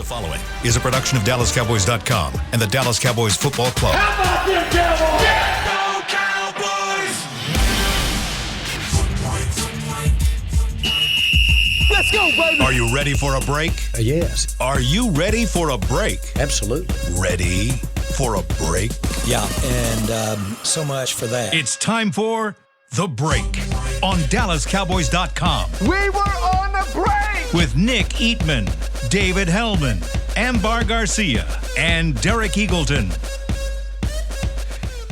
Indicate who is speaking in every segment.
Speaker 1: following is a production of DallasCowboys.com and the Dallas Cowboys Football Club.
Speaker 2: How about them Cowboys?
Speaker 3: Yeah, go Cowboys!
Speaker 2: Let's go, baby!
Speaker 1: Are you ready for a break?
Speaker 4: Yes.
Speaker 1: Are you ready for a break?
Speaker 4: Absolutely.
Speaker 1: Ready for a break?
Speaker 4: Yeah, and so much for that.
Speaker 1: It's time for The Break on DallasCowboys.com
Speaker 2: We were on the break!
Speaker 1: with Nick Eatman, David Hellman, Ambar Garcia, and Derek Eagleton.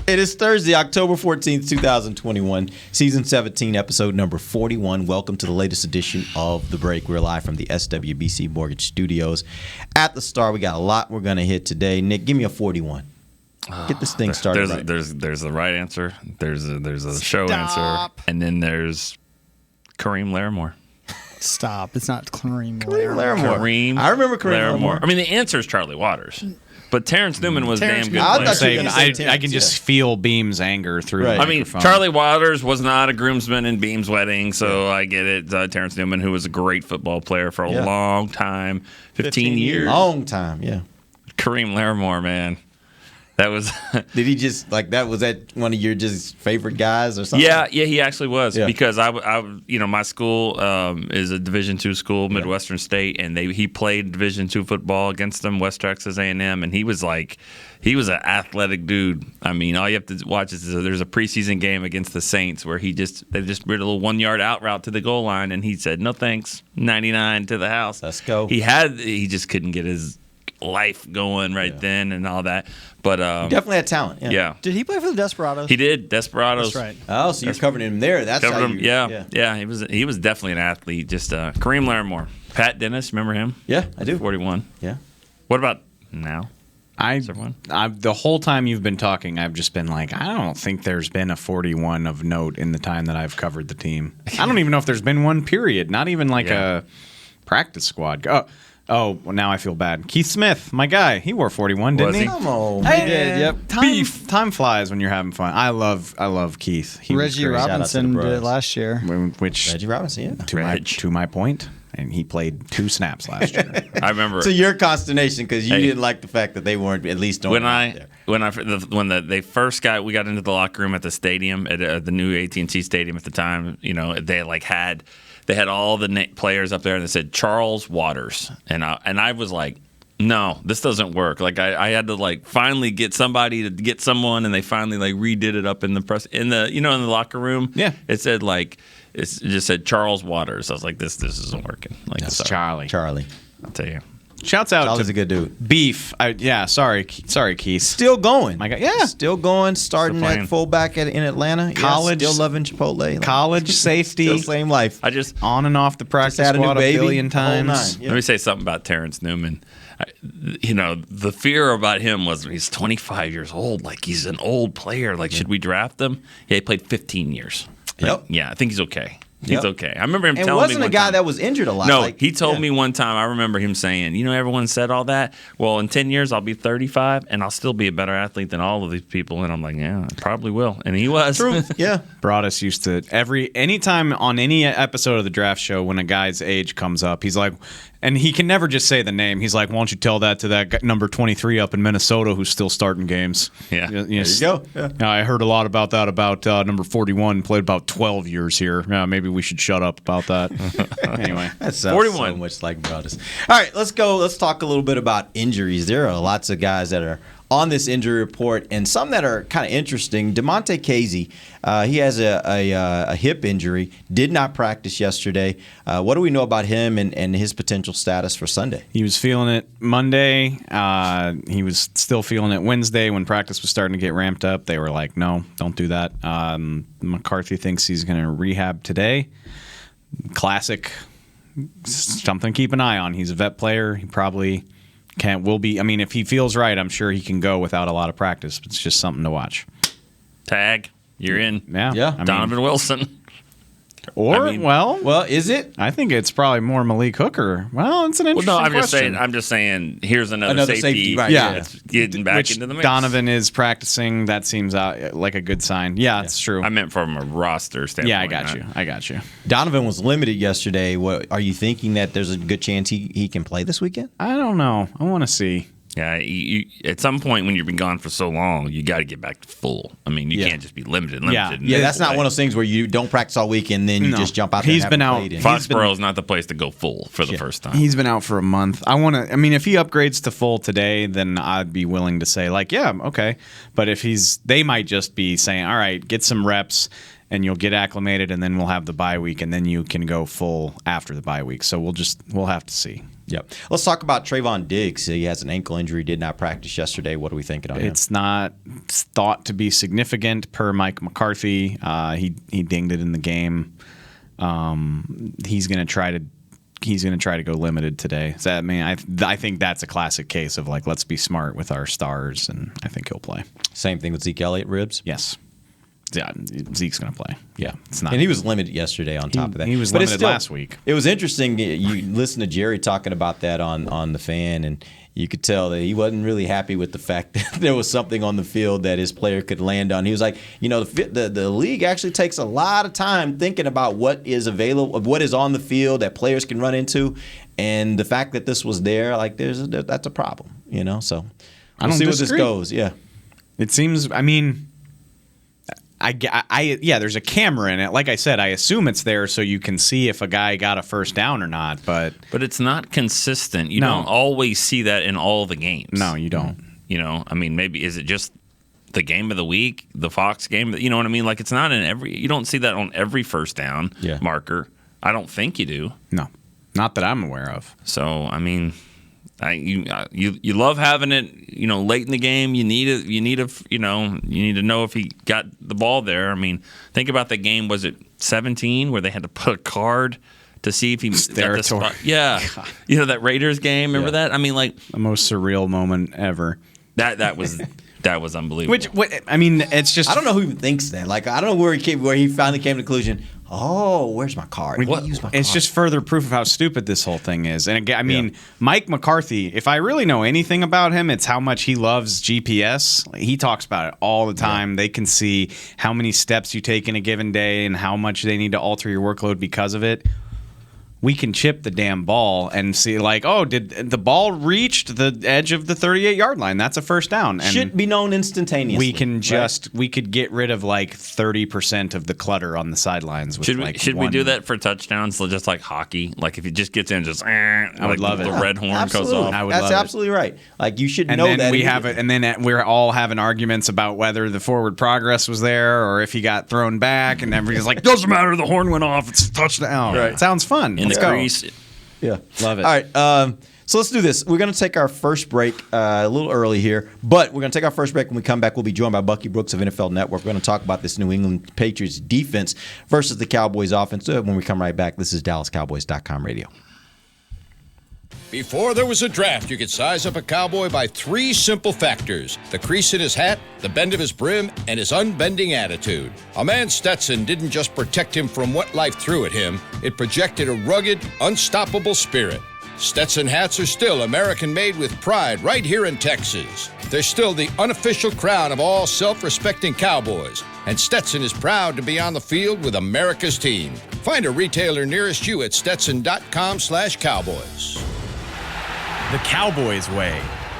Speaker 5: It is Thursday, October 14th, 2021, Season 17, Episode number 41. Welcome to the latest edition of The Break. We're live from the SWBC Mortgage Studios. At the start, we got a lot we're going to hit today. Nick, give me a 41. Get this thing started right.
Speaker 6: There's the right answer. There's a show answer, and then there's Kareem Larimore.
Speaker 7: Stop. It's not Kareem
Speaker 5: Larimore.
Speaker 6: I
Speaker 5: remember Kareem Larimore.
Speaker 6: I mean, the answer is Charlie Waters, but Terrence Newman was damn good.
Speaker 8: I can just feel Beam's anger through the
Speaker 6: I mean,
Speaker 8: microphone.
Speaker 6: Charlie Waters was not a groomsman in Beam's wedding, so I get it. Terrence Newman, who was a great football player for a long time, 15 years.
Speaker 5: Long time, yeah.
Speaker 6: Kareem Larimore, man. That was.
Speaker 5: Did he just was that one of your just favorite guys or something?
Speaker 6: Yeah, he actually was because I my school is a Division II school, Midwestern State, and he played Division II football against them, West Texas A&M, and he was an athletic dude. I mean, all you have to watch is there's a preseason game against the Saints where they just did a little 1 yard out route to the goal line, and he said, "No thanks, 99 to the house."
Speaker 5: Let's go.
Speaker 6: He just couldn't get his life going then and all that, but
Speaker 5: definitely had talent. Yeah.
Speaker 7: Did he play for the Desperados?
Speaker 6: He did. Desperados.
Speaker 7: That's right.
Speaker 5: Oh, so you're covering him there. That's how you.
Speaker 6: Yeah. He was definitely an athlete. Just Kareem Larimore, Pat Dennis. Remember him?
Speaker 5: Yeah, I do.
Speaker 6: 41.
Speaker 5: Yeah.
Speaker 6: What about now?
Speaker 8: The whole time you've been talking, I've just been like, I don't think there's been a 41 of note in the time that I've covered the team. I don't even know if there's been one, period. Not even like a practice squad. Oh, well, now I feel bad. Keith Smith, my guy, he wore 41, didn't he?
Speaker 5: Come on,
Speaker 7: He did, yep.
Speaker 8: Time flies when you're having fun. I love Keith.
Speaker 7: Reggie Robinson did it last year.
Speaker 5: Reggie Robinson, yeah.
Speaker 8: To my point, and he played 2 snaps last year.
Speaker 6: I remember.
Speaker 5: So your consternation because you didn't like the fact that they weren't at least
Speaker 6: when
Speaker 5: there.
Speaker 6: they first we got into the locker room at the stadium at the new AT&T Stadium at the time. They had all the players up there, and they said Charles Waters, and I was like, no, this doesn't work. Like I had to finally get somebody to get someone, and they finally redid it up in the press in the locker room.
Speaker 8: Yeah,
Speaker 6: it said it just said Charles Waters. I was like, this isn't working.
Speaker 8: That's
Speaker 6: sorry.
Speaker 5: Charlie.
Speaker 6: I'll tell you.
Speaker 8: Shouts out
Speaker 5: Charlie's
Speaker 8: to
Speaker 5: a good dude.
Speaker 8: Beef. Sorry, Keith.
Speaker 5: Still going.
Speaker 8: My God, yeah.
Speaker 5: Still going. Starting at fullback in Atlanta.
Speaker 8: College.
Speaker 5: Still loving Chipotle.
Speaker 8: College safety.
Speaker 5: Still same life.
Speaker 6: I just
Speaker 8: on and off the practice squad a billion times.
Speaker 6: Let me say something about Terrence Newman. The fear about him was he's 25 years old. Like, he's an old player. Like, should we draft him? Yeah, he played 15 years.
Speaker 5: Yep.
Speaker 6: Yeah, I think he's okay. He's okay. I remember him
Speaker 5: and
Speaker 6: telling me
Speaker 5: wasn't a guy that was injured a lot.
Speaker 6: No, he told me one time, I remember him saying, everyone said all that. Well, in 10 years, I'll be 35, and I'll still be a better athlete than all of these people. And I'm like, yeah, I probably will. And he was.
Speaker 5: True. Yeah.
Speaker 8: Broadus used to, anytime on any episode of the draft show when a guy's age comes up, he's like, and he can never just say the name. He's like, why don't you tell that to that number 23 up in Minnesota who's still starting games?
Speaker 6: Yeah.
Speaker 5: There you go. Yeah.
Speaker 8: I heard a lot about that, about number 41, played about 12 years here. Maybe we should shut up about that. Anyway.
Speaker 5: That sounds
Speaker 6: 41.
Speaker 5: so much like Broadus. All right, let's go. Let's talk a little bit about injuries. There are lots of guys that are on this injury report, and some that are kind of interesting. DeMonte Casey, he has a hip injury, did not practice yesterday. What do we know about him and his potential status for Sunday?
Speaker 8: He was feeling it Monday. He was still feeling it Wednesday when practice was starting to get ramped up. They were like, no, don't do that. McCarthy thinks he's going to rehab today. Classic. Something to keep an eye on. He's a vet player. He probably will be. I mean, if he feels right, I'm sure he can go without a lot of practice. It's just something to watch.
Speaker 6: Tag. You're in.
Speaker 8: Yeah.
Speaker 6: Donovan Wilson.
Speaker 5: Well, is it?
Speaker 8: I think it's probably more Malik Hooker. Well, it's an interesting question.
Speaker 6: I'm just saying. Here's another safety.
Speaker 5: Right?
Speaker 8: Yeah,
Speaker 6: that's getting back into the mix.
Speaker 8: Donovan is practicing. That seems like a good sign. Yeah, it's true.
Speaker 6: I meant from a roster standpoint.
Speaker 8: Yeah, I got you.
Speaker 5: Donovan was limited yesterday. What are you thinking that there's a good chance he can play this weekend?
Speaker 8: I don't know. I want to see.
Speaker 6: Yeah, you, at some point when you've been gone for so long, you got to get back to full. I mean, you can't just be limited.
Speaker 5: Yeah, that's not one of those things where you don't practice all week and then you just jump out there.
Speaker 8: He's been out.
Speaker 6: Foxborough is not the place to go full for the first time.
Speaker 8: He's been out for a month. If he upgrades to full today, then I'd be willing to say, like, yeah, okay. But if they might just be saying, all right, get some reps and you'll get acclimated and then we'll have the bye week and then you can go full after the bye week. So we'll have to see.
Speaker 5: Yep. Let's talk about Trayvon Diggs. He has an ankle injury, did not practice yesterday. What are we thinking on him?
Speaker 8: It's not thought to be significant per Mike McCarthy. He dinged it in the game. He's going to try to go limited today. So, I think that's a classic case of like, let's be smart with our stars, and I think he'll play.
Speaker 5: Same thing with Zeke Elliott, ribs?
Speaker 8: Yes. Yeah, Zeke's going to play. Yeah, it's not.
Speaker 5: And he was limited yesterday on top of that.
Speaker 8: He was limited last week.
Speaker 5: It was interesting. You listen to Jerry talking about that on the Fan, and you could tell that he wasn't really happy with the fact that there was something on the field that his player could land on. He was like, the league actually takes a lot of time thinking about what is available, what is on the field that players can run into, and the fact that this was there, like that's a problem. So we'll see where this goes. Yeah,
Speaker 8: it seems. There's a camera in it. Like I said, I assume it's there so you can see if a guy got a first down or not. But
Speaker 6: it's not consistent. You don't always see that in all the games.
Speaker 8: No, you don't.
Speaker 6: Maybe is it just the game of the week, the Fox game? You know what I mean? Like it's not in every. You don't see that on every first down marker. I don't think you do.
Speaker 8: No, not that I'm aware of.
Speaker 6: So you love having it, late in the game. You need to know if he got the ball there. Think about the game. Was it 17 where they had to put a card to see if he got the spot? Yeah, God. That Raiders game. Remember that?
Speaker 8: The most surreal moment ever.
Speaker 6: That was unbelievable.
Speaker 8: It's just
Speaker 5: I don't know who even thinks that. Like I don't know where he finally came to the conclusion. Oh, where's my card?
Speaker 8: It's just further proof of how stupid this whole thing is. And again, Mike McCarthy, if I really know anything about him, it's how much he loves GPS. He talks about it all the time. Yeah. They can see how many steps you take in a given day and how much they need to alter your workload because of it. We can chip the damn ball and see, did the ball reach the edge of the 38-yard line? That's a first down. And
Speaker 5: should be known instantaneously.
Speaker 8: We could get rid of 30% of the clutter on the sidelines. With
Speaker 6: should we do that for touchdowns, just like hockey? Like if he just gets in, I
Speaker 8: would love it.
Speaker 6: The red horn goes off.
Speaker 5: That's absolutely right. Like you should know that.
Speaker 8: And then we're all having arguments about whether the forward progress was there or if he got thrown back, and everybody's like, doesn't matter. The horn went off. It's a touchdown. Right. It sounds fun.
Speaker 6: In the crease.
Speaker 5: Yeah.
Speaker 8: Love it.
Speaker 5: All right. So let's do this. We're going to take our first break a little early here, but we're going to take our first break. When we come back, we'll be joined by Bucky Brooks of NFL Network. We're going to talk about this New England Patriots defense versus the Cowboys offense. When we come right back, this is DallasCowboys.com radio.
Speaker 9: Before there was a draft, you could size up a cowboy by 3 simple factors: the crease in his hat, the bend of his brim, and his unbending attitude. A man Stetson didn't just protect him from what life threw at him, it projected a rugged, unstoppable spirit. Stetson hats are still American-made with pride right here in Texas. They're still the unofficial crown of all self-respecting cowboys, and Stetson is proud to be on the field with America's team. Find a retailer nearest you at stetson.com/cowboys.
Speaker 10: The Cowboys way,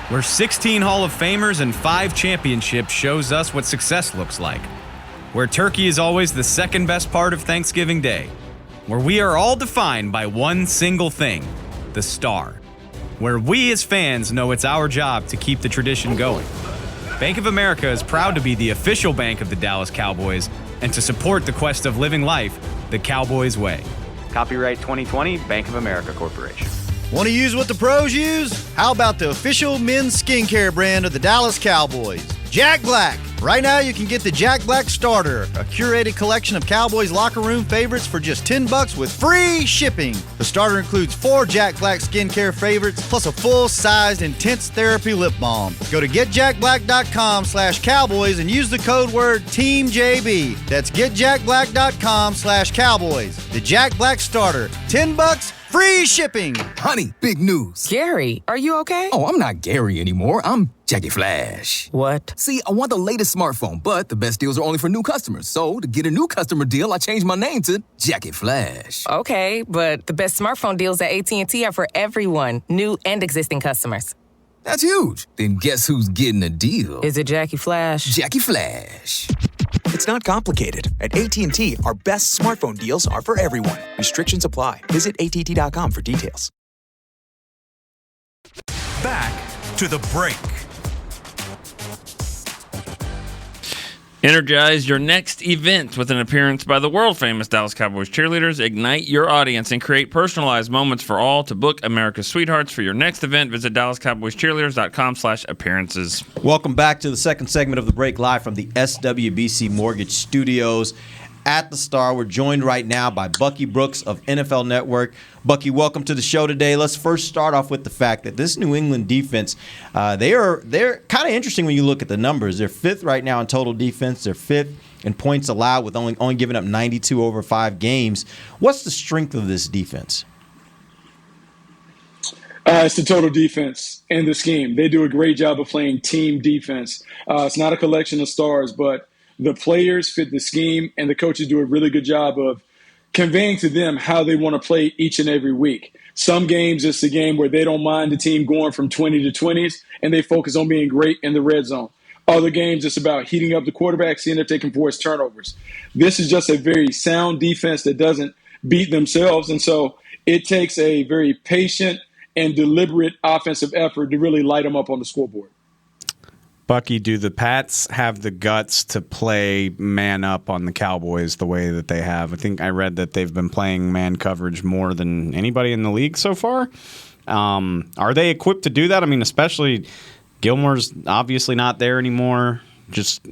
Speaker 10: where 16 Hall of Famers and 5 championships shows us what success looks like. Where turkey is always the second best part of Thanksgiving Day. Where we are all defined by one single thing, the star. Where we as fans know it's our job to keep the tradition going. Bank of America is proud to be the official bank of the Dallas Cowboys and to support the quest of living life the Cowboys way. Copyright 2020, Bank of America Corporation.
Speaker 11: Want to use what the pros use? How about the official men's skincare brand of the Dallas Cowboys? Jack Black. Right now, you can get the Jack Black Starter, a curated collection of Cowboys locker room favorites for just $10 with free shipping. The starter includes 4 Jack Black skincare favorites, plus a full-sized intense therapy lip balm. Go to getjackblack.com/Cowboys and use the code word TEAMJB. That's getjackblack.com/Cowboys. The Jack Black Starter, $10, free shipping.
Speaker 12: Honey, big news.
Speaker 13: Gary, are you okay?
Speaker 12: Oh, I'm not Gary anymore. I'm Jackie Flash.
Speaker 13: What?
Speaker 12: See, I want the latest smartphone, but the best deals are only for new customers. So, to get a new customer deal, I changed my name to Jackie Flash.
Speaker 13: Okay, but the best smartphone deals at AT&T are for everyone, new and existing customers.
Speaker 12: That's huge. Then guess who's getting a deal?
Speaker 13: Is it Jackie Flash?
Speaker 12: Jackie Flash.
Speaker 14: It's not complicated. At AT&T, our best smartphone deals are for everyone. Restrictions apply. Visit att.com for details.
Speaker 1: Back to the break.
Speaker 6: Energize your next event with an appearance by the world-famous Dallas Cowboys cheerleaders. Ignite your audience and create personalized moments for all. To book America's Sweethearts for your next event, visit DallasCowboysCheerleaders.com/appearances.
Speaker 5: Welcome back to the second segment of the break, live from the SWBC Mortgage Studios at the Star. We're joined right now by Bucky Brooks of NFL Network. Bucky, welcome to the show today. Let's first start off with the fact that this New England defense, they're kind of interesting when you look at the numbers. They're 5th right now in total defense. They're 5th in points allowed with only giving up 92 over 5 games. What's the strength of this defense?
Speaker 15: It's the total defense and the scheme. They do a great job of playing team defense. It's not a collection of stars, but the players fit the scheme, and the coaches do a really good job of conveying to them how they want to play each and every week. Some games, it's a game where they don't mind the team going from 20 to 20s, and they focus on being great in the red zone. Other games, it's about heating up the quarterback, seeing if they can force turnovers. This is just a very sound defense that doesn't beat themselves, and so it takes a very patient and deliberate offensive effort to really light them up on the scoreboard.
Speaker 8: Bucky, do the Pats have the guts to play man up on the Cowboys the way that they have? I think I read that they've been playing man coverage more than anybody in the league so far. Are they equipped to do that? I mean, especially Gilmore's obviously not there anymore.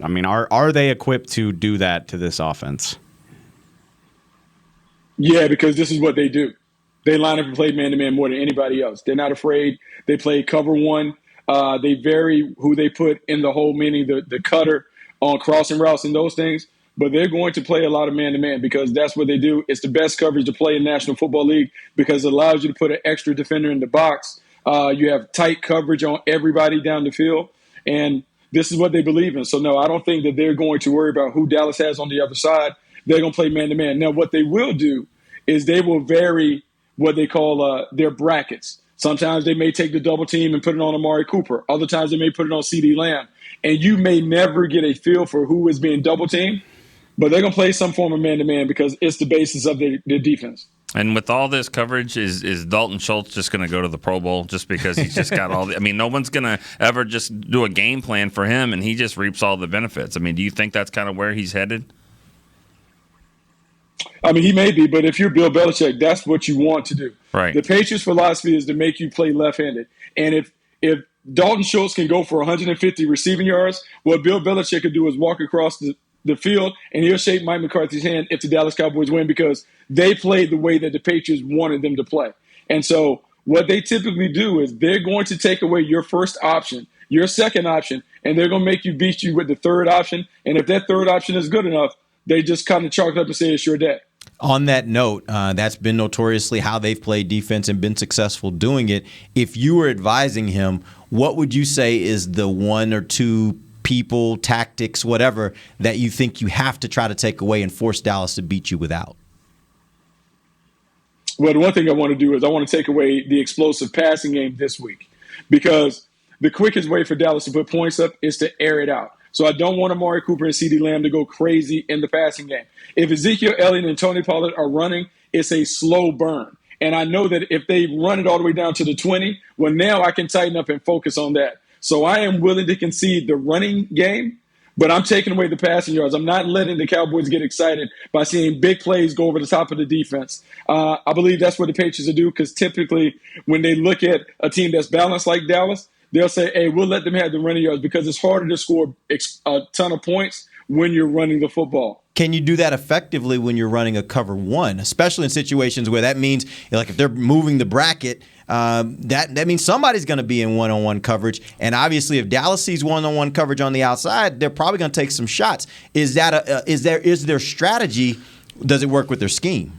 Speaker 8: Are they equipped to do that to this offense?
Speaker 15: Yeah, because this is what they do. They line up and play man-to-man more than anybody else. They're not afraid. They play cover one. They vary who they put in the hole, meaning the cutter on crossing routes and those things. But they're going to play a lot of man-to-man because that's what they do. It's the best coverage to play in National Football League because it allows you to put an extra defender in the box. You have tight coverage on everybody down the field. And this is what they believe in. So, no, I don't think that they're going to worry about who Dallas has on the other side. They're going to play man-to-man. Now, what they will do is they will vary what they call their brackets. Sometimes they may take the double team and put it on Amari Cooper. Other times they may put it on CeeDee Lamb. And you may never get a feel for who is being double teamed, but they're going to play some form of man-to-man because it's the basis of their defense.
Speaker 6: And with all this coverage, is Dalton Schultz just going to go to the Pro Bowl just because he's just got all the – I mean, no one's going to ever just do a game plan for him, and he just reaps all the benefits. I mean, do you think that's kind of where he's headed?
Speaker 15: I mean, he may be, but if you're Bill Belichick, that's what you want to do.
Speaker 6: Right.
Speaker 15: The Patriots' philosophy is to make you play left-handed. And if Dalton Schultz can go for 150 receiving yards, what Bill Belichick could do is walk across the field, and he'll shake Mike McCarthy's hand if the Dallas Cowboys win because they played the way that the Patriots wanted them to play. And so what they typically do is they're going to take away your first option, your second option, and they're going to make you beat you with the third option. And if that third option is good enough, they just kind of chalk it up and say it's your day.
Speaker 5: On that note, that's been notoriously how they've played defense and been successful doing it. If you were advising him, what would you say is the one or two people, tactics, whatever, that you think you have to try to take away and force Dallas to beat you without?
Speaker 15: Well, the one thing I want to do is I want to take away the explosive passing game this week because the quickest way for Dallas to put points up is to air it out. So I don't want Amari Cooper and CeeDee Lamb to go crazy in the passing game. If Ezekiel Elliott and Tony Pollard are running, it's a slow burn. And I know that if they run it all the way down to the 20, well, now I can tighten up and focus on that. So I am willing to concede the running game, but I'm taking away the passing yards. I'm not letting the Cowboys get excited by seeing big plays go over the top of the defense. I believe that's what the Patriots will do because typically when they look at a team that's balanced like Dallas, they'll say, hey, we'll let them have the running yards because it's harder to score a ton of points when you're running the football.
Speaker 5: Can you do that effectively when you're running a cover one, especially in situations where that means, like if they're moving the bracket, that means somebody's going to be in one-on-one coverage. And obviously, if Dallas sees one-on-one coverage on the outside, they're probably going to take some shots. Is their strategy? Does it work with their scheme?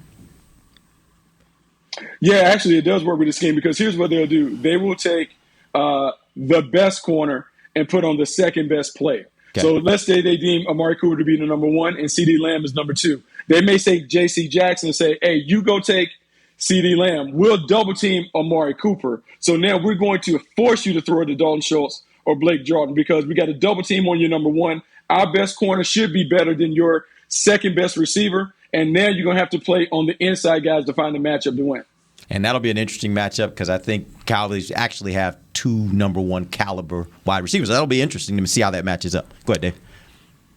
Speaker 15: Yeah, actually, it does work with the scheme because here's what they'll do. They will take the best corner and put on the second best player. Okay. So let's say they deem Amari Cooper to be the number one and CeeDee Lamb is number two. They may say J.C. Jackson and say, hey, you go take CeeDee Lamb. We'll double team Amari Cooper. So now we're going to force you to throw it to Dalton Schultz or Blake Jordan because we got a double team on your number one. Our best corner should be better than your second best receiver. And now you're going to have to play on the inside guys to find the matchup to win.
Speaker 5: And that'll be an interesting matchup because I think Cowboys actually have two number one caliber wide receivers. That'll be interesting to see how that matches up. Go ahead, Dave.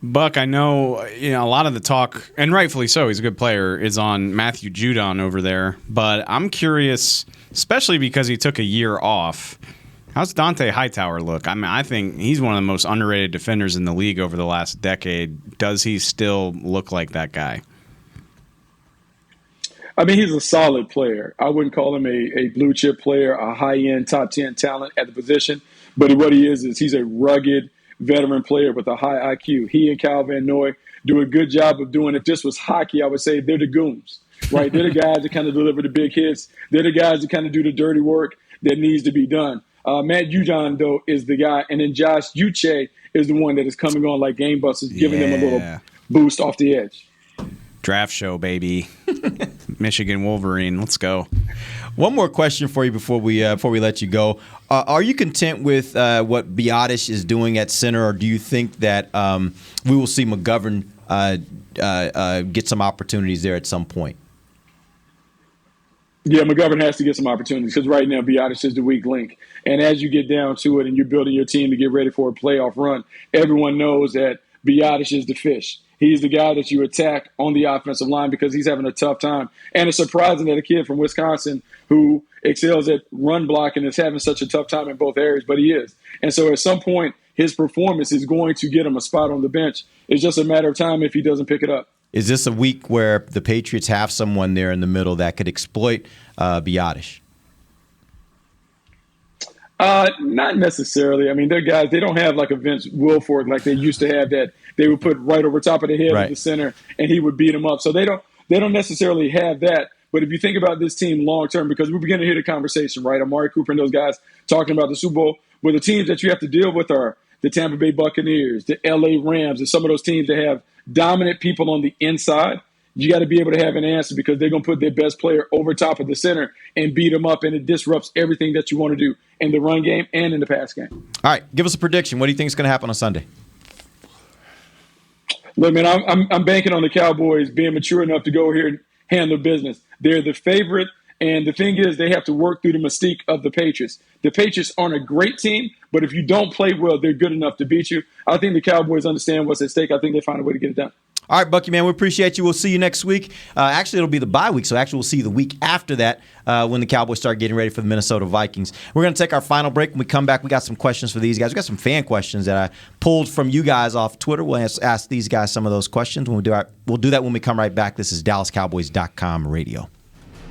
Speaker 8: Buck, I know a lot of the talk, and rightfully so, he's a good player, is on Matthew Judon over there. But I'm curious, especially because he took a year off, how's Dante Hightower look? I mean, I think he's one of the most underrated defenders in the league over the last decade. Does he still look like that guy?
Speaker 15: I mean, he's a solid player. I wouldn't call him a blue chip player, a high-end top 10 talent at the position. But what he is he's a rugged veteran player with a high IQ. He and Kyle Van Noy do a good job of doing, if this was hockey, I would say they're the goons, right? They're the guys that kind of deliver the big hits. They're the guys that kind of do the dirty work that needs to be done. Matt Judon, though, is the guy. And then Josh Uche is the one that is coming on like game busters, giving them a little boost off the edge.
Speaker 8: Draft show, baby. Michigan Wolverine. Let's go.
Speaker 5: One more question for you before we let you go. Are you content with what Biadasz is doing at center, or do you think that we will see McGovern get some opportunities there at some point?
Speaker 15: Yeah, McGovern has to get some opportunities because right now Biadasz is the weak link. And as you get down to it and you're building your team to get ready for a playoff run, everyone knows that Biadasz is the fish. He's the guy that you attack on the offensive line because he's having a tough time. And it's surprising that a kid from Wisconsin who excels at run blocking is having such a tough time in both areas, but he is. And so at some point, his performance is going to get him a spot on the bench. It's just a matter of time if he doesn't pick it up.
Speaker 5: Is this a week where the Patriots have someone there in the middle that could exploit Biadasz?
Speaker 15: Not necessarily. I mean, they're guys, they don't have like a Vince Wilfork like they used to have that they would put right over top of the head of the center and he would beat him up. So they don't necessarily have that. But if you think about this team long term, because we're beginning to hear the conversation, right? Amari Cooper and those guys talking about the Super Bowl, where the teams that you have to deal with are the Tampa Bay Buccaneers, the LA Rams, and some of those teams that have dominant people on the inside. You got to be able to have an answer because they're going to put their best player over top of the center and beat them up, and it disrupts everything that you want to do in the run game and in the pass game.
Speaker 5: All right, give us a prediction. What do you think is going to happen on Sunday?
Speaker 15: Look, man, I'm banking on the Cowboys being mature enough to go here and handle business. They're the favorite, and the thing is they have to work through the mystique of the Patriots. The Patriots aren't a great team, but if you don't play well, they're good enough to beat you. I think the Cowboys understand what's at stake. I think they find a way to get it done.
Speaker 5: All right, Bucky, man, we appreciate you. We'll see you next week. Actually, it'll be the bye week, so actually we'll see you the week after that when the Cowboys start getting ready for the Minnesota Vikings. We're going to take our final break. When we come back, we got some questions for these guys. We got some fan questions that I pulled from you guys off Twitter. We'll ask these guys some of those questions. We'll do that when we come right back. This is DallasCowboys.com radio.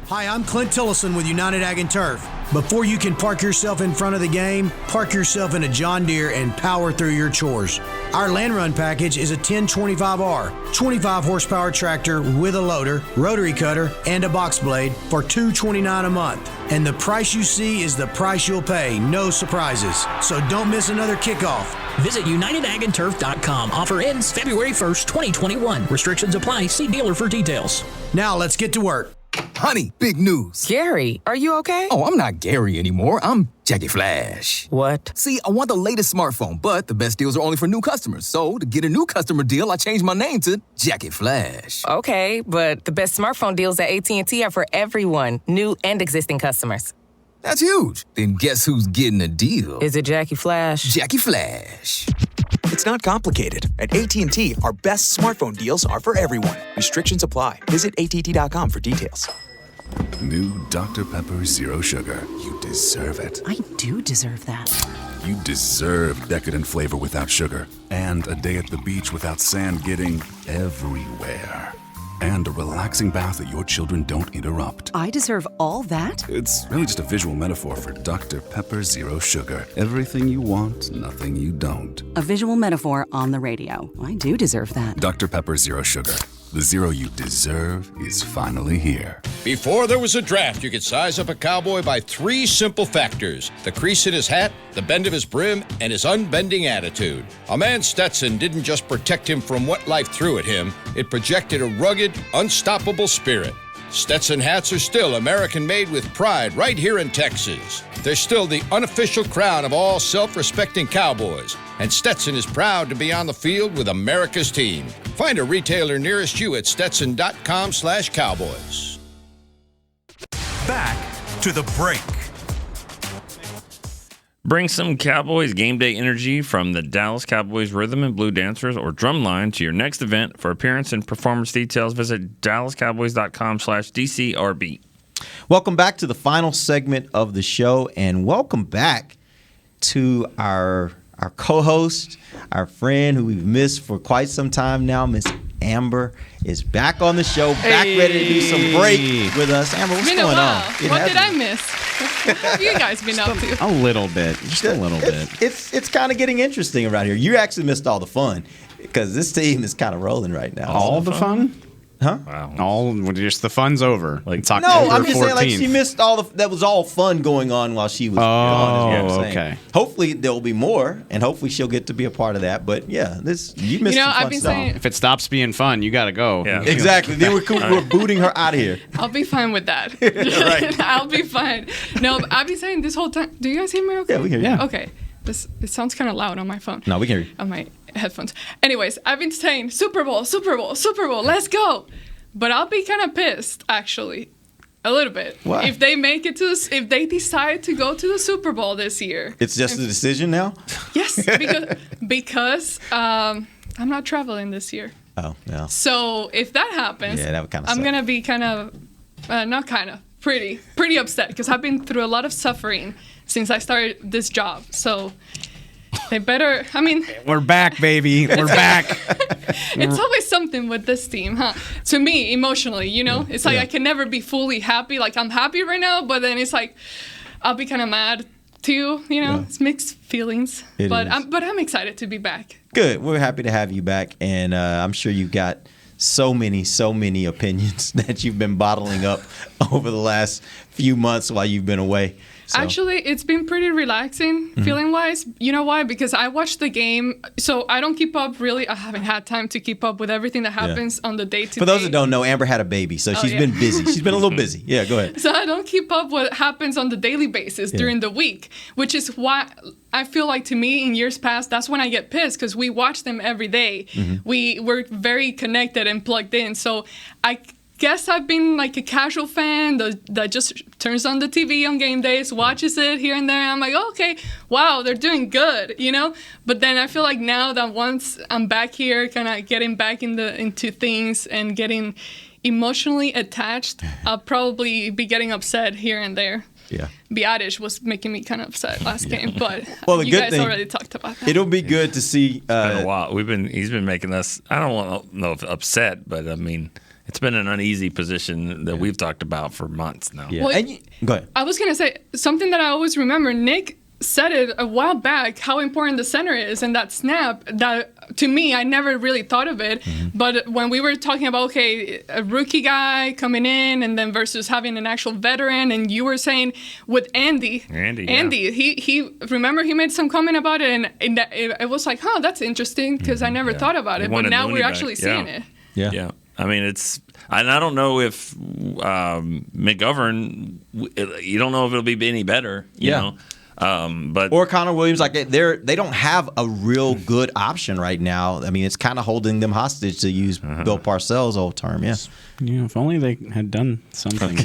Speaker 16: Hi, I'm Clint Tillison with United Ag and Turf. Before you can park yourself in front of the game, park yourself in a John Deere and power through your chores. Our Land Run package is a 1025R, 25 horsepower tractor with a loader, rotary cutter, and a box blade for $229 a month. And the price you see is the price you'll pay, no surprises. So don't miss another kickoff.
Speaker 17: Visit UnitedAgAndTurf.com. Offer ends February 1st, 2021. Restrictions apply. See dealer for details.
Speaker 16: Now let's get to work.
Speaker 12: Honey, big news.
Speaker 13: Gary, are you okay?
Speaker 12: Oh, I'm not Gary anymore. I'm Jackie Flash.
Speaker 13: What?
Speaker 12: See, I want the latest smartphone, but the best deals are only for new customers. So to get a new customer deal, I changed my name to Jackie Flash.
Speaker 13: Okay, but the best smartphone deals at AT&T are for everyone, new and existing customers.
Speaker 12: That's huge. Then guess who's getting a deal?
Speaker 13: Is it Jackie Flash?
Speaker 12: Jackie Flash.
Speaker 14: It's not complicated. At AT&T, our best smartphone deals are for everyone. Restrictions apply. Visit att.com for details.
Speaker 18: New Dr. Pepper Zero Sugar. You deserve it.
Speaker 19: I do deserve that.
Speaker 18: you deserve decadent flavor without sugar, and a day at the beach without sand getting everywhere, and a relaxing bath that your children don't interrupt.
Speaker 19: I deserve all that?
Speaker 18: It's really just a visual metaphor for Dr. Pepper Zero Sugar. Everything you want, nothing you don't.
Speaker 19: A visual metaphor on the radio. I do deserve that.
Speaker 18: Dr. Pepper Zero Sugar. The zero you deserve is finally here.
Speaker 9: Before there was a draft, you could size up a cowboy by 3 simple factors: the crease in his hat, the bend of his brim, and his unbending attitude. A man Stetson didn't just protect him from what life threw at him, it projected a rugged, unstoppable spirit. Stetson hats are still American-made with pride right here in Texas. They're still the unofficial crown of all self-respecting cowboys, and Stetson is proud to be on the field with America's team. Find a retailer nearest you at stetson.com/cowboys.
Speaker 1: Back to the break.
Speaker 6: Bring some Cowboys game day energy from the Dallas Cowboys Rhythm and Blue Dancers or Drumline to your next event. For appearance and performance details, visit dallascowboys.com/DCRB.
Speaker 5: Welcome back to the final segment of the show, and welcome back to our co-host, our friend who we've missed for quite some time now, Miss Amber is back on the show, back ready to do some break with us. Amber, what's going on?
Speaker 20: What did I miss? What have you guys been up to?
Speaker 8: A little bit, just a little bit.
Speaker 5: It's kind of getting interesting around here. You actually missed all the fun because this team is kind of rolling right now.
Speaker 8: All the fun?
Speaker 5: Huh?
Speaker 8: Wow. Just the fun's over. Like it's October
Speaker 5: No, I'm just
Speaker 8: 14th.
Speaker 5: saying, like, she missed that was all fun going on while she was gone. Is what I'm saying.
Speaker 8: Okay.
Speaker 5: Hopefully there'll be more, and hopefully she'll get to be a part of that. But yeah, you missed some fun stuff.
Speaker 8: If it stops being fun, you got to go.
Speaker 6: Yeah.
Speaker 5: Exactly. Then we're booting her out of here.
Speaker 20: I'll be fine with that.
Speaker 5: Right.
Speaker 20: I'll be fine. No, but I've been saying this whole time. Do you guys hear me okay?
Speaker 5: Yeah, we can hear you.
Speaker 20: Okay. It sounds kind of loud on my phone.
Speaker 5: No, we can hear you.
Speaker 20: On my headphones. Anyways, I've been saying Super Bowl, Super Bowl, Super Bowl, let's go. But I'll be kind of pissed, actually, a little bit.
Speaker 5: Why?
Speaker 20: If they make it if they decide to go to the Super Bowl this year.
Speaker 5: It's just a decision now?
Speaker 20: Yes, because I'm not traveling this year.
Speaker 5: Oh, yeah.
Speaker 20: So if that happens,
Speaker 5: that would kinda
Speaker 20: I'm
Speaker 5: suck.
Speaker 20: gonna be pretty upset because I've been through a lot of suffering since I started this job. So they better. I mean,
Speaker 8: We're back, baby. We're back.
Speaker 20: it's always something with this team, huh? To me, emotionally, it's like I can never be fully happy. Like I'm happy right now, but then it's like I'll be kind of mad too. It's mixed feelings.
Speaker 5: It
Speaker 20: but
Speaker 5: is.
Speaker 20: I'm excited to be back.
Speaker 5: Good. We're happy to have you back, and I'm sure you've got so many opinions that you've been bottling up over the last few months while you've been away. So.
Speaker 20: Actually, it's been pretty relaxing feeling-wise. You know why? Because I watched the game, so I don't keep up really. I haven't had time to keep up with everything that happens on the day-to-day.
Speaker 5: For those that don't know, Amber had a baby, so she's been busy. She's been a little busy. Yeah, go ahead.
Speaker 20: So I don't keep up what happens on the daily basis during the week, which is why I feel like, to me, in years past, that's when I get pissed because we watch them every day. We're very connected and plugged in. So I guess I've been like a casual fan that just turns on the TV on game days, watches it here and there. I'm like, oh, okay, wow, they're doing good, But then I feel like now that once I'm back here, kind of getting back into things and getting emotionally attached, I'll probably be getting upset here and there.
Speaker 5: Yeah.
Speaker 20: Biadish was making me kind of upset last game, but
Speaker 5: Well, the
Speaker 20: you
Speaker 5: good
Speaker 20: guys
Speaker 5: thing-
Speaker 20: already talked about that.
Speaker 5: It'll be good to see.
Speaker 6: It's been a while. He's been making us. I don't want to know if upset, but I mean, it's been an uneasy position that we've talked about for months now.
Speaker 5: Yeah.
Speaker 20: Well,
Speaker 5: Go ahead.
Speaker 20: I was going to say something that I always remember. Nick said it a while back, how important the center is, and that snap, that to me, I never really thought of it. But when we were talking about, okay, a rookie guy coming in and then versus having an actual veteran, and you were saying with Andy, he remember he made some comment about it, and it was like, huh, that's interesting, because I never thought about it, but now we're actually seeing it.
Speaker 6: Yeah. I mean, and I don't know if McGovern, you don't know if it'll be any better, you know. But
Speaker 5: or Connor Williams, like they don't have a real good option right now. I mean, it's kind of holding them hostage, to use Bill Parcells' old term. Yeah.
Speaker 8: If only they had done something.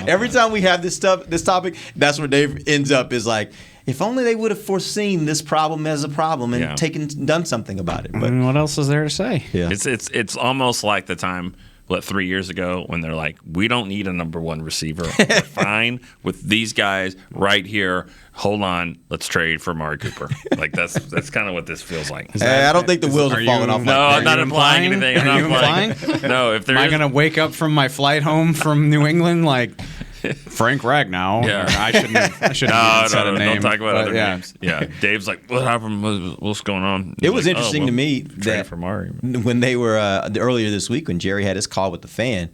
Speaker 5: Every time we have this topic, that's where Dave ends up, is like, if only they would have foreseen this problem as a problem and done something about it. But
Speaker 8: what else is there to say?
Speaker 5: Yeah.
Speaker 6: It's almost like the time 3 years ago when they're like, we don't need a number one receiver. We're fine with these guys right here. Hold on, let's trade for Amari Cooper. Like that's kind of what this feels like.
Speaker 5: I don't think the wheels are falling off.
Speaker 6: No, I'm not implying anything. I'm not implying. No, if there
Speaker 8: am I going to wake up from my flight home from New England like Frank Ragnow?
Speaker 6: Yeah.
Speaker 8: I shouldn't even said a name.
Speaker 6: Don't talk about other
Speaker 8: yeah.
Speaker 6: names. Yeah, Dave's like, what happened? What's going on?
Speaker 5: It was
Speaker 6: like,
Speaker 5: interesting to me
Speaker 6: trade
Speaker 5: that
Speaker 6: for Amari.
Speaker 5: when they were earlier this week when Jerry had his call with the fan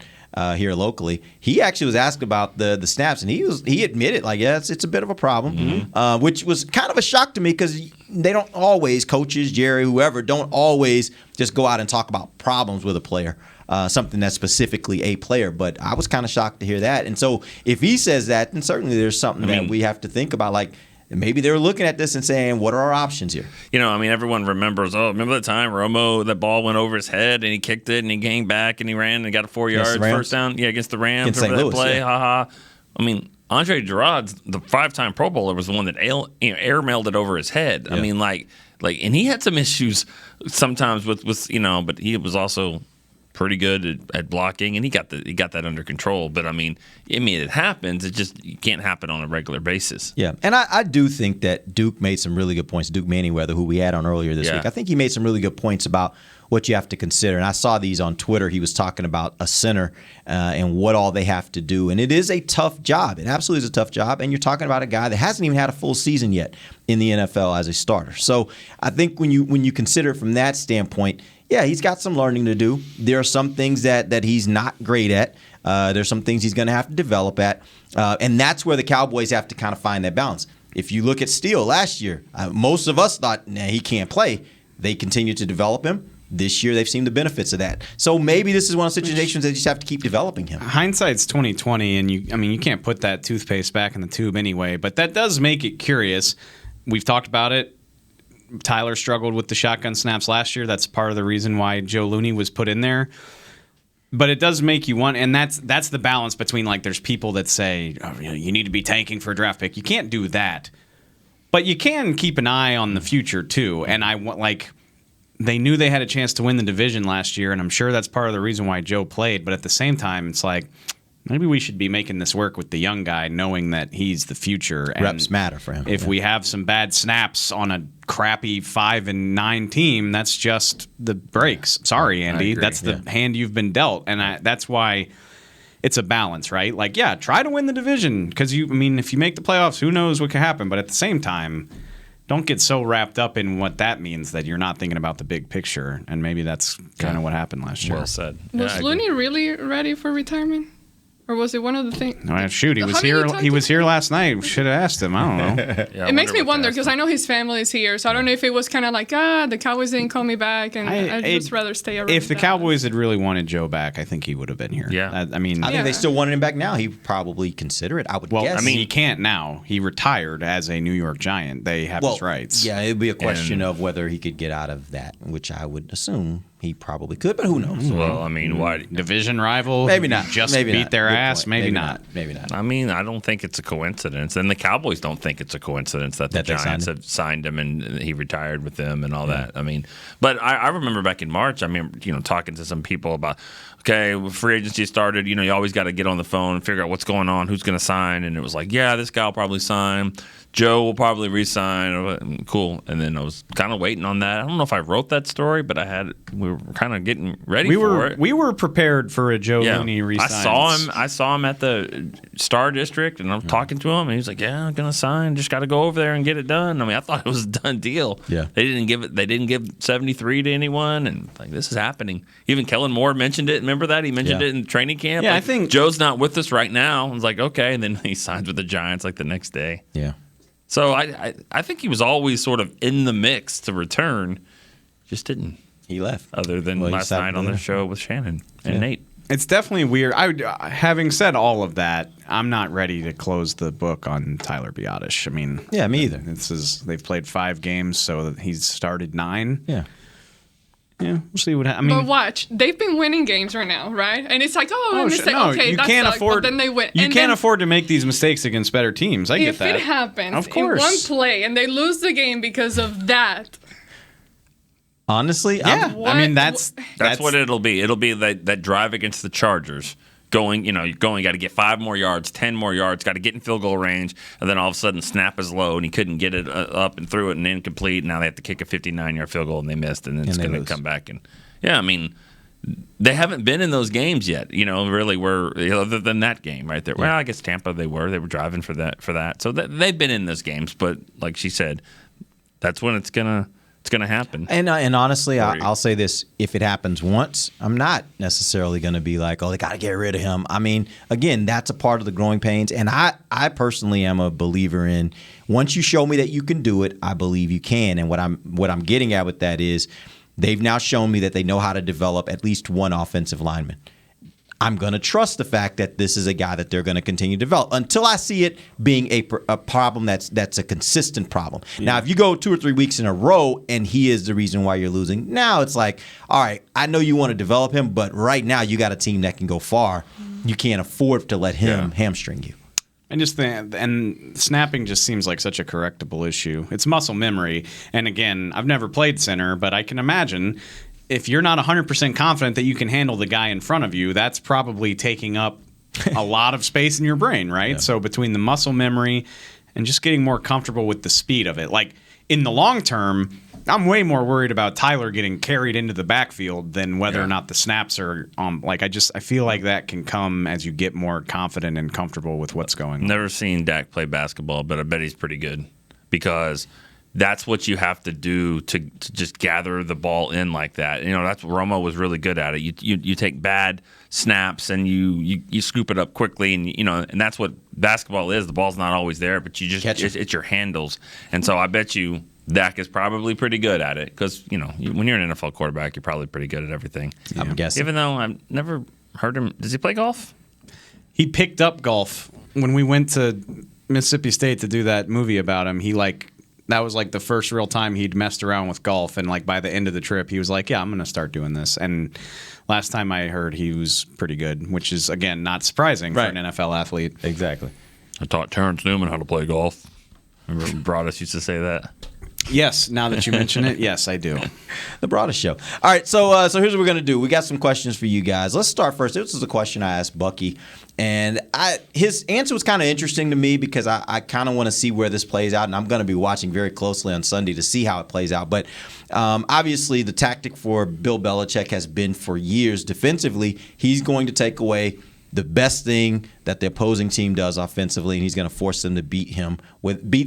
Speaker 5: here locally, he actually was asked about the snaps, and he admitted like, yeah, it's a bit of a problem, which was kind of a shock to me because they don't always, coaches, Jerry, whoever, don't always just go out and talk about problems with a player. Something that's specifically a player, but I was kind of shocked to hear that. And so if he says that, then certainly there's something that we have to think about. Like maybe they're looking at this and saying, what are our options here?
Speaker 6: Everyone remembers, remember the time Romo, that ball went over his head and he kicked it and he came back and he ran and got a 4-yard first down. Yeah, against the Rams.
Speaker 5: Against
Speaker 6: Remember
Speaker 5: St.
Speaker 6: that
Speaker 5: Louis,
Speaker 6: play?
Speaker 5: yeah.
Speaker 6: Ha-ha. Andre Gerard's the 5-time Pro Bowler was the one that airmailed it over his head.
Speaker 5: Yeah.
Speaker 6: I mean, and he had some issues sometimes with but he was also pretty good at blocking, and he got that under control. But I mean, it happens. It just can't happen on a regular basis.
Speaker 5: Yeah, and I do think that Duke made some really good points. Duke Manyweather, who we had on earlier this week, I think he made some really good points about what you have to consider. And I saw these on Twitter. He was talking about a center and what all they have to do. And it is a tough job. It absolutely is a tough job. And you're talking about a guy that hasn't even had a full season yet in the NFL as a starter. So I think when you consider it from that standpoint, yeah, he's got some learning to do. There are some things that he's not great at. There's some things he's going to have to develop at. And that's where the Cowboys have to kind of find that balance. If you look at Steele last year, most of us thought, he can't play. They continued to develop him. This year, they've seen the benefits of that. So maybe this is one of the situations that you just have to keep developing him.
Speaker 8: Hindsight's 20/20, and you can't put that toothpaste back in the tube anyway. But that does make it curious. We've talked about it. Tyler struggled with the shotgun snaps last year. That's part of the reason why Joe Looney was put in there. But it does make you want, and that's the balance between, like, there's people that say, you need to be tanking for a draft pick. You can't do that. But you can keep an eye on the future, too. And they knew they had a chance to win the division last year, and I'm sure that's part of the reason why Joe played. But at the same time, it's like, maybe we should be making this work with the young guy, knowing that he's the future. And
Speaker 5: reps matter for him.
Speaker 8: If we have some bad snaps on a crappy 5-9 team, that's just the breaks. Sorry, Andy. That's the hand you've been dealt. And that's why it's a balance, right? Like, yeah, try to win the division. Because, if you make the playoffs, who knows what could happen. But at the same time, don't get so wrapped up in what that means that you're not thinking about the big picture. And maybe that's kind of what happened last year.
Speaker 6: Well said.
Speaker 20: Was Looney really ready for retirement? Or was it one of the things?
Speaker 8: No, shoot, he was here. He was here last night. Should have asked him. I don't know.
Speaker 20: It makes me wonder because I know his family is here, so I don't know if it was kind of like, the Cowboys didn't call me back, and I'd just rather stay around.
Speaker 8: If the Cowboys had really wanted Joe back, I think he would have been here.
Speaker 6: Yeah,
Speaker 5: I think they still wanted him back now. He would probably consider it. I would guess.
Speaker 8: He can't now. He retired as a New York Giant. They have his rights.
Speaker 5: Yeah, it'd be a question of whether he could get out of that, which I would assume he probably could, but who knows?
Speaker 6: Well, why?
Speaker 8: Division rival?
Speaker 5: Maybe not.
Speaker 8: Just
Speaker 5: maybe
Speaker 8: beat
Speaker 5: not.
Speaker 8: their
Speaker 5: Good
Speaker 8: ass?
Speaker 5: point.
Speaker 8: Maybe not.
Speaker 5: Maybe not.
Speaker 6: I don't think it's a coincidence, and the Cowboys don't think it's a coincidence that the Giants have signed him and he retired with them and all that. But I remember back in March, talking to some people about, okay, when free agency started, you always got to get on the phone and figure out what's going on, who's going to sign, and it was like, yeah, this guy will probably sign. Joe will probably re-sign. Cool. And then I was kind of waiting on that. I don't know if I wrote that story, but we were kind of getting ready for it.
Speaker 8: We were prepared for a Joe Looney re-sign.
Speaker 6: I saw him at the Star District, and I'm talking to him, and he was like, "Yeah, I'm gonna sign. Just got to go over there and get it done." I thought it was a done deal.
Speaker 5: Yeah.
Speaker 6: They didn't give 73 to anyone, and this is happening. Even Kellen Moore mentioned it. Remember that? He mentioned it in training camp.
Speaker 8: Yeah, I think
Speaker 6: Joe's not with us right now. I was like, okay, and then he signs with the Giants the next day.
Speaker 5: Yeah.
Speaker 6: So I think he was always sort of in the mix to return, just didn't.
Speaker 5: He left.
Speaker 6: Other than last night on the show with Shannon and Nate.
Speaker 8: It's definitely weird. Having said all of that, I'm not ready to close the book on Tyler Biadasz.
Speaker 5: Yeah, me either.
Speaker 8: They've played 5 games, so he's started 9.
Speaker 5: Yeah.
Speaker 8: Yeah, we'll see what happens.
Speaker 20: But watch, they've been winning games right now, right? And it's like,
Speaker 8: you can't afford.
Speaker 20: But then they win.
Speaker 8: You can't afford to make these mistakes against better teams. I get that.
Speaker 20: If it happens,
Speaker 8: of course,
Speaker 20: in one play, and they lose the game because of that,
Speaker 5: Honestly,
Speaker 8: yeah. I mean, that's
Speaker 6: what it'll be. It'll be that drive against the Chargers. Got to get 5 more yards, 10 more yards, got to get in field goal range, and then all of a sudden snap is low, and he couldn't get it up and threw it and incomplete. Now they have to kick a 59-yard field goal, and they missed, and then it's going to come back. And I mean, they haven't been in those games yet, really, other than that game right there. Well, I guess Tampa, they were driving for that. So they've been in those games, but like she said, that's when it's going to happen.
Speaker 5: And honestly, I'll say this. If it happens once, I'm not necessarily going to be like, oh, they got to get rid of him. I mean, again, that's a part of the growing pains. And I personally am a believer in once you show me that you can do it, I believe you can. And what I'm getting at with that is they've now shown me that they know how to develop at least one offensive lineman. I'm going to trust the fact that this is a guy that they're going to continue to develop until I see it being a problem that's a consistent problem. Yeah. Now, if you go 2 or 3 weeks in a row and he is the reason why you're losing, now it's like, all right, I know you want to develop him, but right now you got a team that can go far. You can't afford to let him hamstring you.
Speaker 8: And snapping just seems like such a correctable issue. It's muscle memory. And again, I've never played center, but I can imagine if you're not 100% confident that you can handle the guy in front of you, that's probably taking up a lot of space in your brain, right? Yeah. So between the muscle memory and just getting more comfortable with the speed of it. Like in the long term, I'm way more worried about Tyler getting carried into the backfield than whether or not the snaps are on. Like I feel like that can come as you get more confident and comfortable with what's going on.
Speaker 6: Never seen Dak play basketball, but I bet he's pretty good because that's what you have to do to just gather the ball in like that. That's what Romo was really good at it. You take bad snaps and you scoop it up quickly, and that's what basketball is. The ball's not always there, but you just it's your handles. And so I bet you Dak is probably pretty good at it because when you're an NFL quarterback, you're probably pretty good at everything.
Speaker 5: Yeah. I'm guessing.
Speaker 6: Even though I've never heard him. Does he play golf?
Speaker 8: He picked up golf when we went to Mississippi State to do that movie about him. That was like the first real time he'd messed around with golf. And like by the end of the trip, he was like, yeah, I'm going to start doing this. And last time I heard he was pretty good, which is, again, not surprising for an NFL athlete.
Speaker 5: Exactly.
Speaker 6: I taught Terrence Newman how to play golf. Remember Broadus used to say that?
Speaker 8: Yes, now that you mention it, yes, I do.
Speaker 5: The Broadus Show. All right, so here's what we're going to do. We got some questions for you guys. Let's start first. This is a question I asked Bucky, and his answer was kind of interesting to me because I kind of want to see where this plays out, and I'm going to be watching very closely on Sunday to see how it plays out. But obviously the tactic for Bill Belichick has been for years defensively, he's going to take away the best thing that the opposing team does offensively, and he's going to force them to beat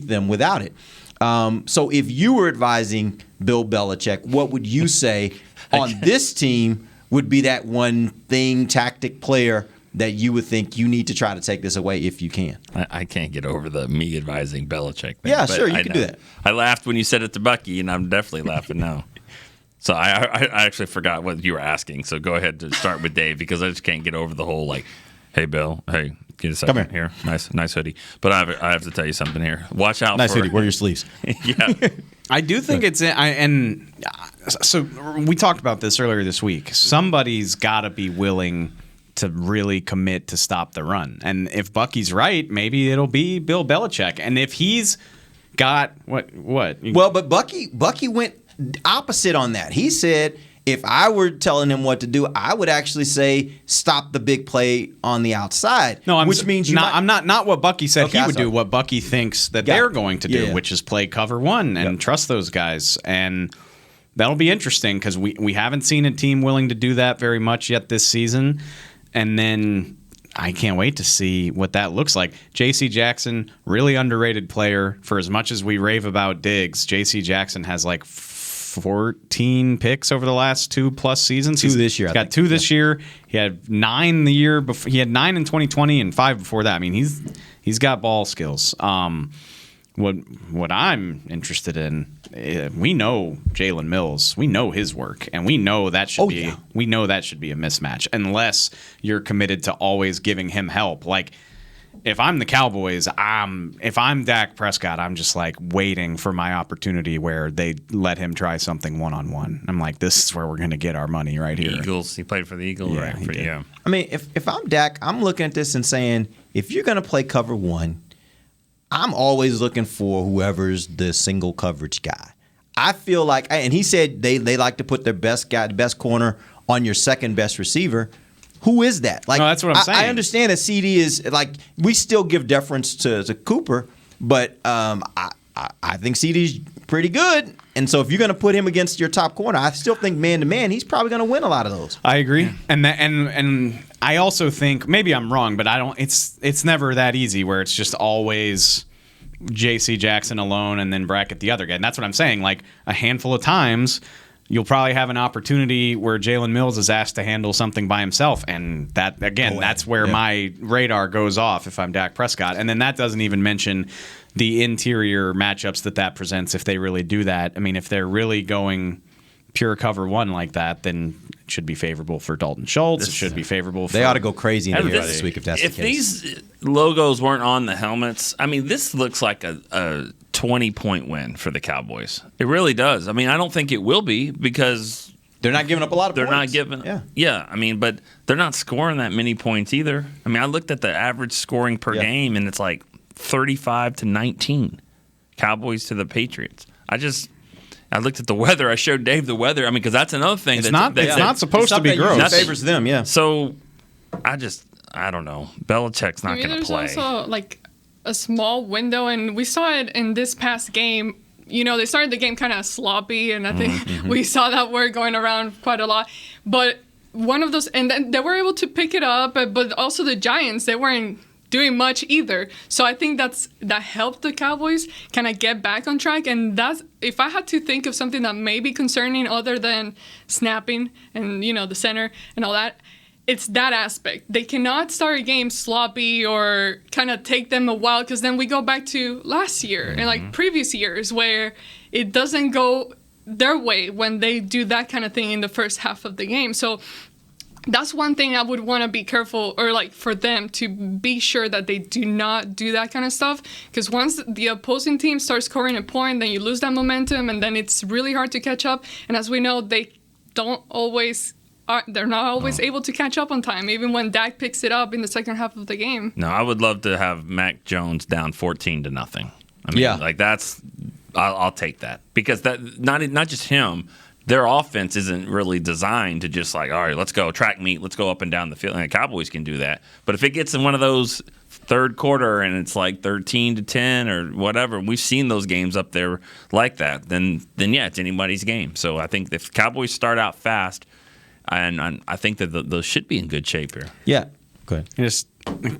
Speaker 5: them without it. So if you were advising Bill Belichick, what would you say on this team would be that one thing, tactic, player that you would think you need to try to take this away if you can?
Speaker 6: I can't get over the me advising Belichick thing.
Speaker 5: Yeah, sure, you can do that.
Speaker 6: I laughed when you said it to Bucky, and I'm definitely laughing now. So I actually forgot what you were asking. So go ahead to start with Dave because I just can't get over the whole like, hey, Bill, hey. Get a second.
Speaker 5: Come
Speaker 6: here. Nice hoodie. But I have to tell you something here. Watch out.
Speaker 5: Nice hoodie. Wear your sleeves.
Speaker 6: Yeah.
Speaker 8: I do think so we talked about this earlier this week. Somebody's got to be willing to really commit to stop the run. And if Bucky's right, maybe it'll be Bill Belichick. And if he's got what?
Speaker 5: Well, but Bucky went opposite on that. He said, if I were telling him what to do, I would actually say stop the big play on the outside.
Speaker 8: No,
Speaker 5: which means
Speaker 8: I'm not what Bucky said he would do. What Bucky thinks that they're going to do, which is play cover one and trust those guys. And that'll be interesting because we haven't seen a team willing to do that very much yet this season. And then I can't wait to see what that looks like. J.C. Jackson, really underrated player. For as much as we rave about Diggs, J.C. Jackson has like 14 picks over the last 2+ seasons.
Speaker 5: Two this year.
Speaker 8: He's got 2 this year. He had 9 the year before. He had 9 in 2020 and 5 before that. I mean, he's got ball skills. What I'm interested in, we know Jalen Mills. We know his work, and we know that should be a mismatch unless you're committed to always giving him help. Like, if I'm the Cowboys, if I'm Dak Prescott, I'm just like waiting for my opportunity where they let him try something one-on-one. I'm like, this is where we're going to get our money right here.
Speaker 6: Eagles. He played for the Eagles,
Speaker 8: yeah,
Speaker 6: right? Yeah.
Speaker 5: I mean, if I'm Dak, I'm looking at this and saying, if you're going to play cover one, I'm always looking for whoever's the single coverage guy. I feel like, and he said they like to put their best guy, the best corner on your second best receiver. Who is that? Like,
Speaker 8: no, that's what I'm saying.
Speaker 5: I understand that CD is like, we still give deference to Cooper, but I think CD's pretty good. And so if you're going to put him against your top corner, I still think man to man, he's probably going to win a lot of those.
Speaker 8: I agree. And I also think, maybe I'm wrong, but I don't, it's never that easy where it's just always J.C. Jackson alone and then bracket the other guy. And that's what I'm saying. Like, a handful of times, you'll probably have an opportunity where Jalen Mills is asked to handle something by himself. And that, again, that's where my radar goes off if I'm Dak Prescott. And then that doesn't even mention the interior matchups that presents if they really do that. I mean, if they're really going pure cover one like that, then it should be favorable for Dalton Schultz. It should be favorable for...
Speaker 5: They ought to go crazy in the this week if that's the case.
Speaker 6: If these logos weren't on the helmets, I mean, this looks like a 20-point win for the Cowboys. It really does. I mean, I don't think it will be because...
Speaker 5: They're not giving up a lot of points.
Speaker 6: They're not giving... Yeah, I mean, but they're not scoring that many points either. I mean, I looked at the average scoring per game, and it's like 35-19. Cowboys to the Patriots. I looked at the weather. I showed Dave the weather. I mean, because that's another thing.
Speaker 8: It's not supposed to be gross.
Speaker 5: It favors them, yeah.
Speaker 6: So, I don't know. Belichick's not going to play.
Speaker 20: There's also, like, a small window, and we saw it in this past game. You know, they started the game kind of sloppy, and I think we saw that word going around quite a lot. But one of those, and then they were able to pick it up, but also the Giants, they weren't doing much either. So I think that helped the Cowboys kind of get back on track. And that's, if I had to think of something that may be concerning other than snapping and, you know, the center and all that, it's that aspect. They cannot start a game sloppy or kind of take them a while, because then we go back to last year and like previous years where it doesn't go their way when they do that kind of thing in the first half of the game. So that's one thing I would want to be careful, or like for them to be sure that they do not do that kind of stuff. Because once the opposing team starts scoring a point, then you lose that momentum, and then it's really hard to catch up. And as we know, they're not always able to catch up on time, even when Dak picks it up in the second half of the game.
Speaker 6: No, I would love to have Mac Jones down 14-0. I mean, like that's, I'll take that, because that not just him. Their offense isn't really designed to just like, all right, let's go track meet, let's go up and down the field. And the Cowboys can do that. But if it gets in one of those third quarter and it's like 13-10 or whatever, we've seen those games up there like that, then yeah, it's anybody's game. So I think if Cowboys start out fast, and I think that those should be in good shape here.
Speaker 5: Yeah, go ahead.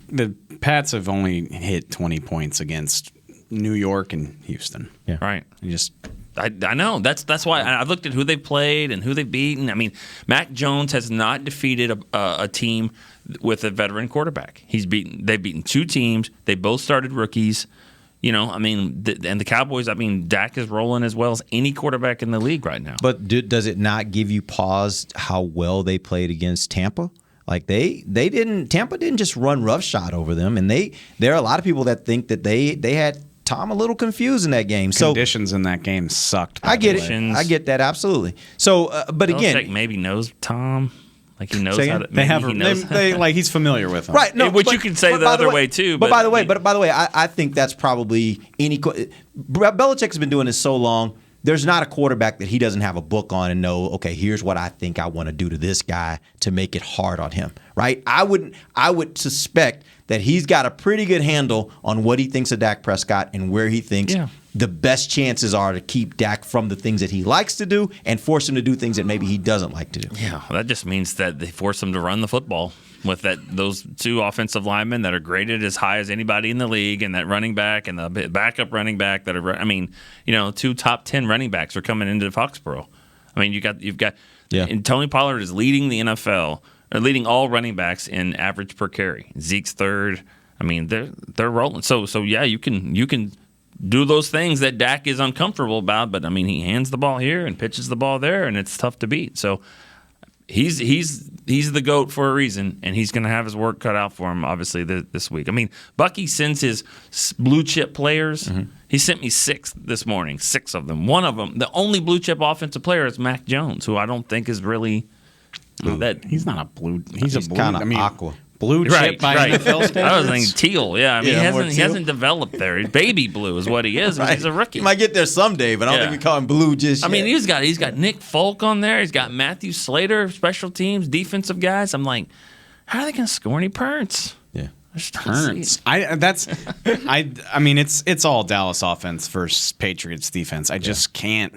Speaker 8: The Pats have only hit 20 points against New York and Houston.
Speaker 5: Yeah,
Speaker 6: right.
Speaker 8: I
Speaker 6: know. That's why I looked at who they played and who they've beaten. I mean, Mac Jones has not defeated a team with a veteran quarterback. They've beaten two teams. They both started rookies. You know, I mean, and the Cowboys, I mean, Dak is rolling as well as any quarterback in the league right now.
Speaker 5: But does it not give you pause how well they played against Tampa? Like Tampa didn't just run roughshod over them, and there are a lot of people that think that they had Tom a little confused in that game.
Speaker 8: Conditions in that game sucked.
Speaker 5: I get it. I get that, absolutely. So, but again,
Speaker 6: Belichick maybe knows Tom. Like he knows how to.
Speaker 8: They like he's familiar with him,
Speaker 5: right? No,
Speaker 6: which you can say the other way too.
Speaker 5: But by the way, I think that's probably Belichick's been doing this so long. There's not a quarterback that he doesn't have a book on and know, okay, here's what I think I want to do to this guy to make it hard on him, right? I would suspect that he's got a pretty good handle on what he thinks of Dak Prescott and where he thinks the best chances are to keep Dak from the things that he likes to do and force him to do things that maybe he doesn't like to do.
Speaker 6: Yeah, that just means that they force him to run the football with those two offensive linemen that are graded as high as anybody in the league, and that running back and the backup running back that are, I mean, you know, 2 top 10 running backs are coming into Foxborough. I mean, you've got and Tony Pollard is leading the NFL, or leading all running backs in average per carry. Zeke's third. I mean, they're rolling. So yeah, you can do those things that Dak is uncomfortable about, but I mean, he hands the ball here and pitches the ball there, and it's tough to beat. So he's the GOAT for a reason, and he's going to have his work cut out for him, obviously, this week. I mean, Bucky sends his blue-chip players. Mm-hmm. He sent me 6 this morning, 6 of them. One of them, the only blue-chip offensive player is Mac Jones, who I don't think is really that.
Speaker 8: He's not a blue. He's a blue.
Speaker 5: Kind of aqua.
Speaker 8: Blue chip by NFL standards.
Speaker 6: I was thinking teal. Yeah, I mean,
Speaker 5: Yeah,
Speaker 6: he hasn't developed there. Baby blue is what he is. Right. He's a rookie.
Speaker 5: He might get there someday, but I don't think we call him blue just yet.
Speaker 6: I mean, he's got Nick Folk on there. He's got Matthew Slater, special teams, defensive guys. I'm like, how are they going to score any punts?
Speaker 5: Yeah.
Speaker 8: Turns. I mean, it's all Dallas offense versus Patriots defense. I just can't.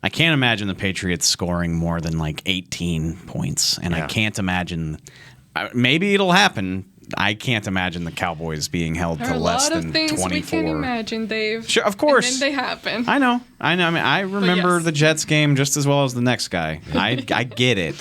Speaker 8: I can't imagine the Patriots scoring more than like 18 points, and I can't imagine. Maybe it'll happen. I can't imagine the Cowboys being held to less than 24.
Speaker 20: There are a lot of things we can imagine, Dave.
Speaker 8: Sure, of course.
Speaker 20: And then they happen.
Speaker 8: I know. I mean, I remember the Jets game just as well as the next guy. I get it.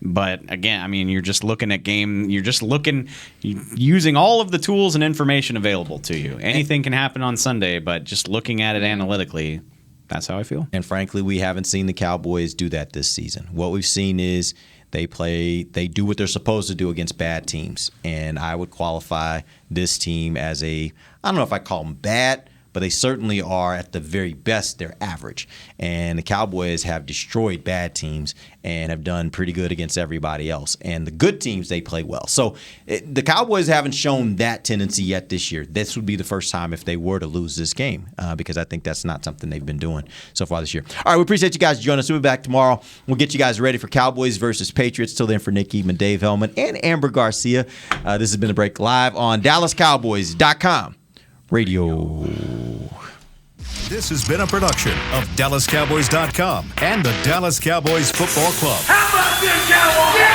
Speaker 8: But again, I mean, you're just looking at using all of the tools and information available to you. Anything can happen on Sunday, but just looking at it analytically, that's how I feel.
Speaker 5: And frankly, we haven't seen the Cowboys do that this season. What we've seen is they do what they're supposed to do against bad teams. And I would qualify this team as I don't know if I call them bad, but they certainly are at the very best, they're average. And the Cowboys have destroyed bad teams and have done pretty good against everybody else. And the good teams, they play well. So the Cowboys haven't shown that tendency yet this year. This would be the first time if they were to lose this game because I think that's not something they've been doing so far this year. All right, we appreciate you guys joining us. We'll be back tomorrow. We'll get you guys ready for Cowboys versus Patriots. Till then, for Nick Eatman, Dave Hellman, and Amber Garcia, this has been A Break live on DallasCowboys.com radio.
Speaker 1: This has been a production of DallasCowboys.com and the Dallas Cowboys Football Club.
Speaker 2: How about this, Cowboys?